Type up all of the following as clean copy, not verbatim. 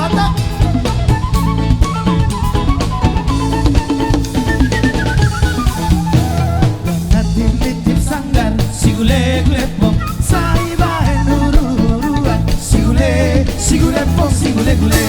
Batak. Nitip sanggar si gule gule pom sai bahen huru-huruan si gule pom si gule gule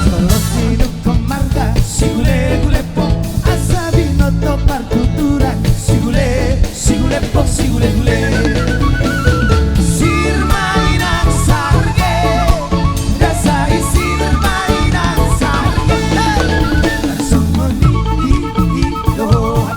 solo sinuk komarga si gule pom asabi noto partuturan si gule pom si gule gule sir mainang sarge dasa isir mainang sarge tersembunyi di doa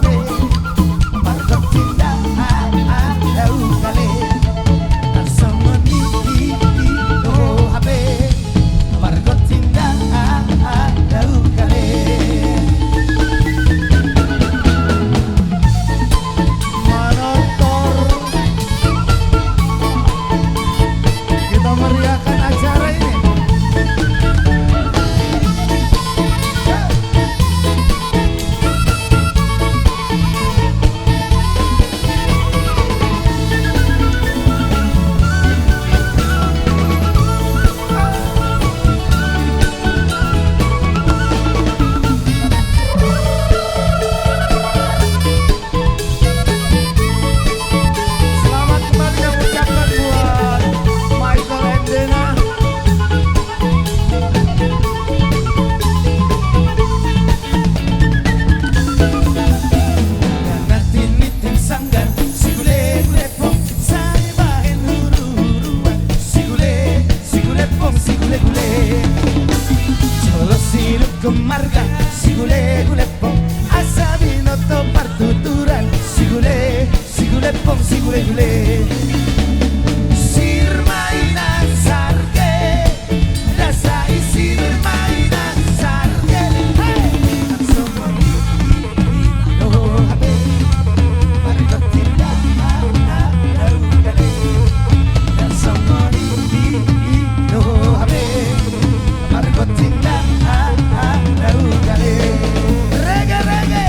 Marga, si gule gule pom, asabi noto partuturan, si gule pom, si gule gule. Sir mainang sarge, rasa isir mainang sarge. Hey, langsung no habe, margot tinda kale. Langsung no habe, margot tinda. Reggae, reggae.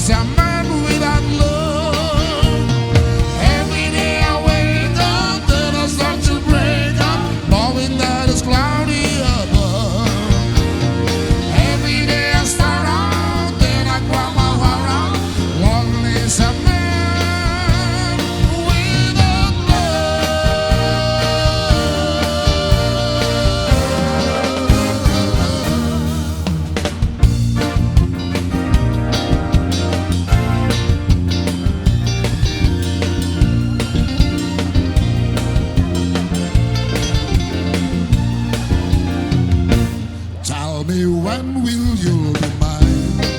is a man without love. Every day I wake up, then I start to break up, knowing that it's cloudy above. Every day I start out, then I grab my heart out. One is a man without Tell me, when will you be mine?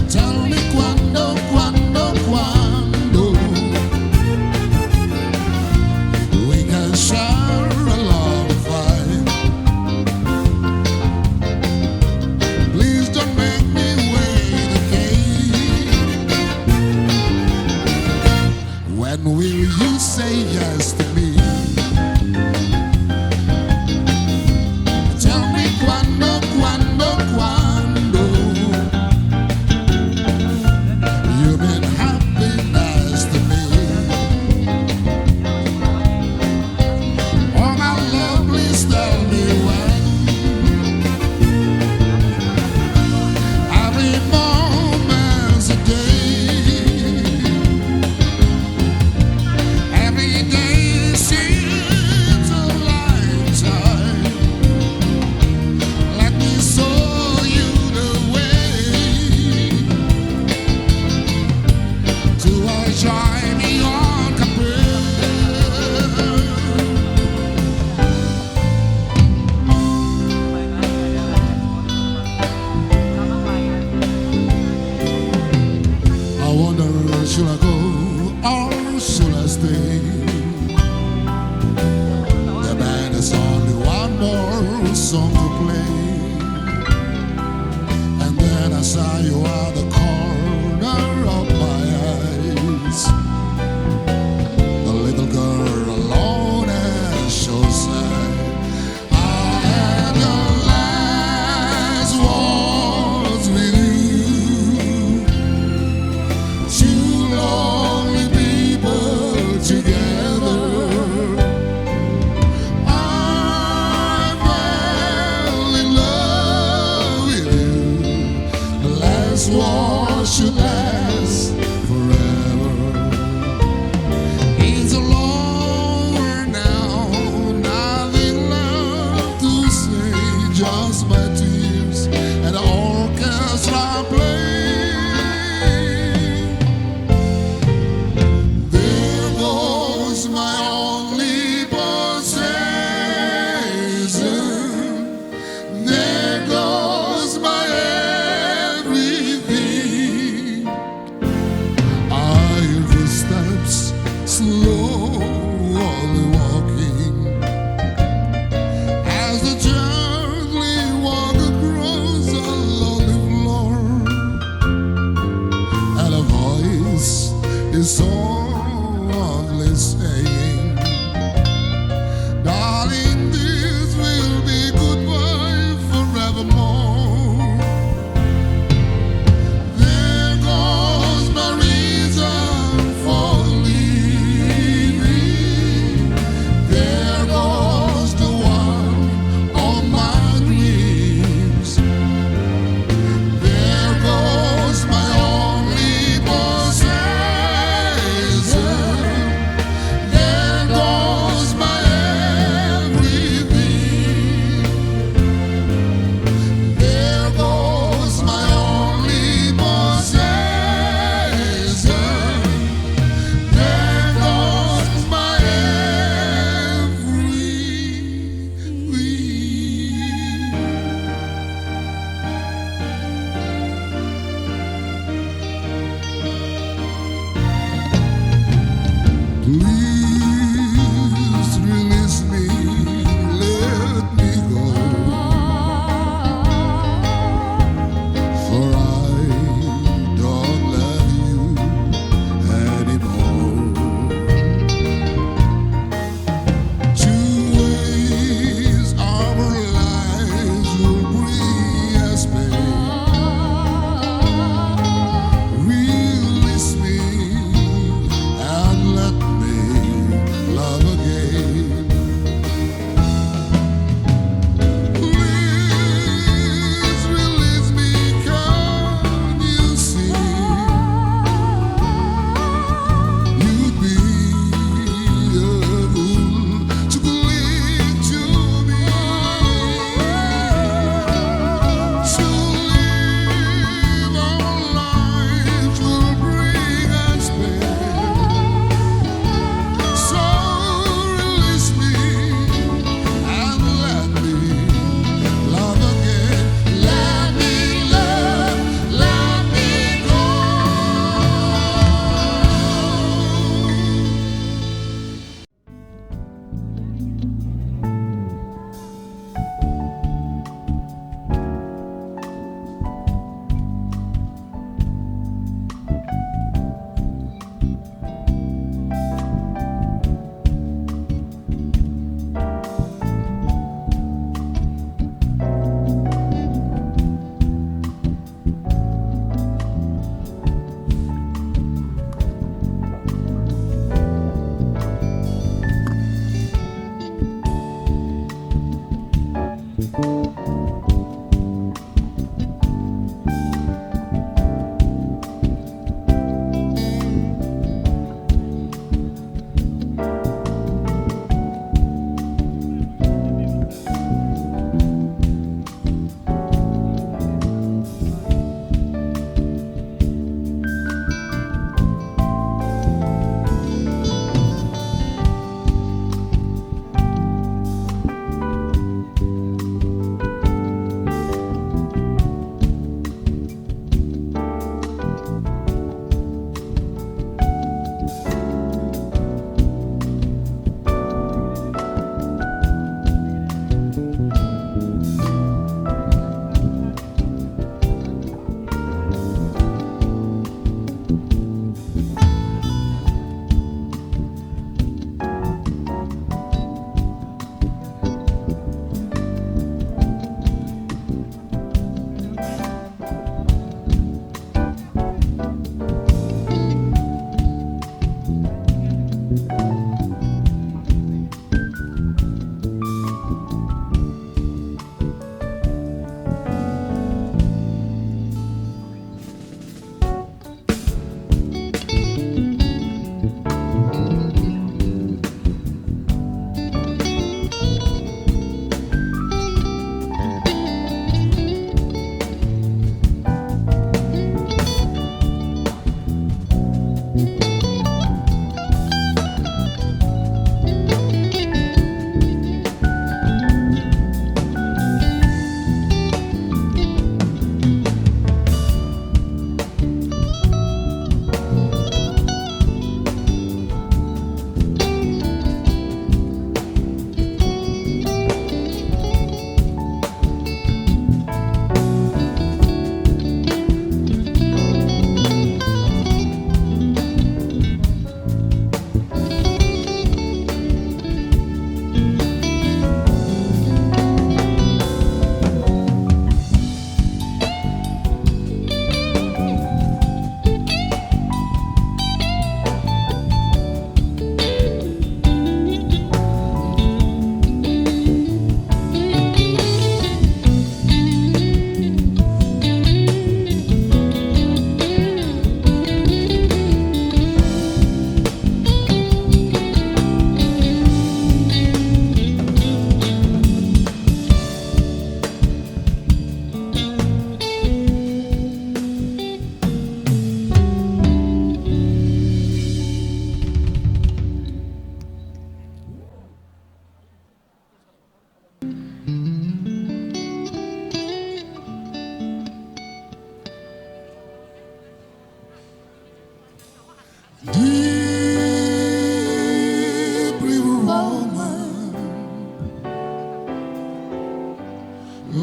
Tell me quando, quando, quando we can share a long fight. Please don't make me wait again. When will you say yes to me? Tell me quando, quando, quando you've been happiness to me. Oh my love, please tell me when. Every moment's a day. Every day seems a lifetime. Let me show you the way to enjoy beyond compare. I wonder, should I go or should I stay? The band is only one more song to play. And then I saw you at the corner of my eyes. The little girl alone and so sad. I had your last words with you. Two lonely people together. I fell in love with you. The last war should last forever. It's over now, nothing left to say, just my tears and the orchestra playing. There goes my only possession. There goes my everything. I hear footsteps slowly walking as they gently walk across the lonely floor.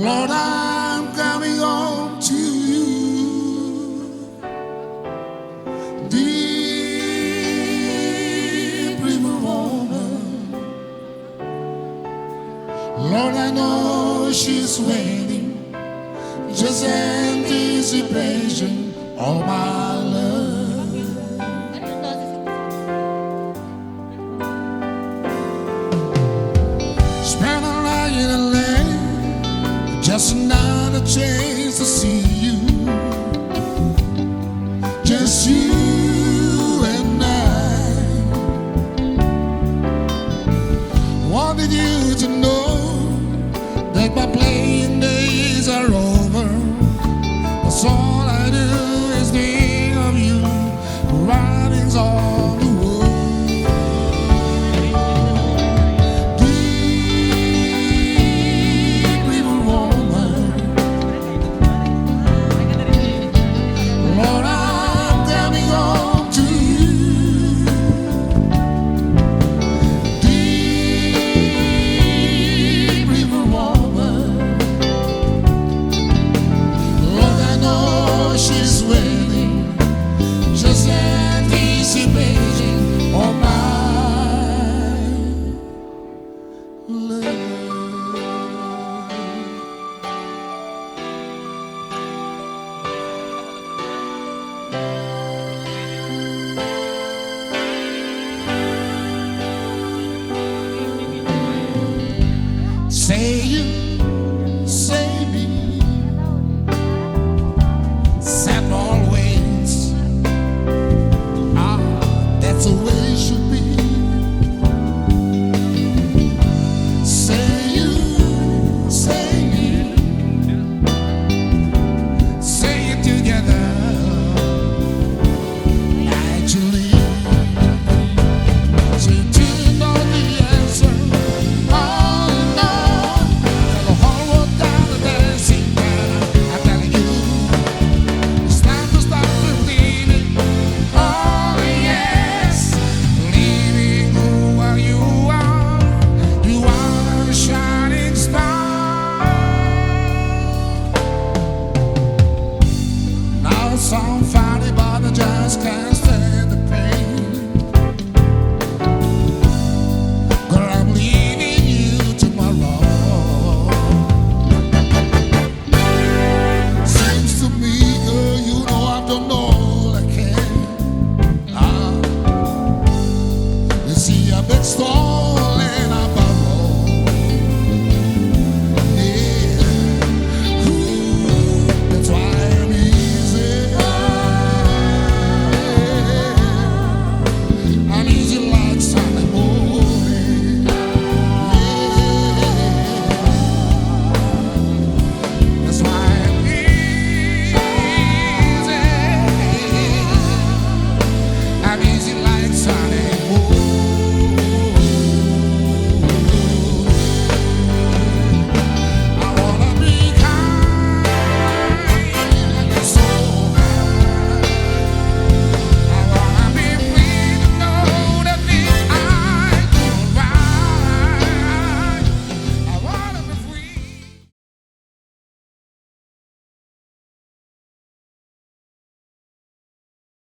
Lord, I'm coming home to you. Deep river woman, Lord, I know she's waiting, just anticipation of my love. Spend a night in LA, just another chance to see you. Just you and I. Wanted you to know that my place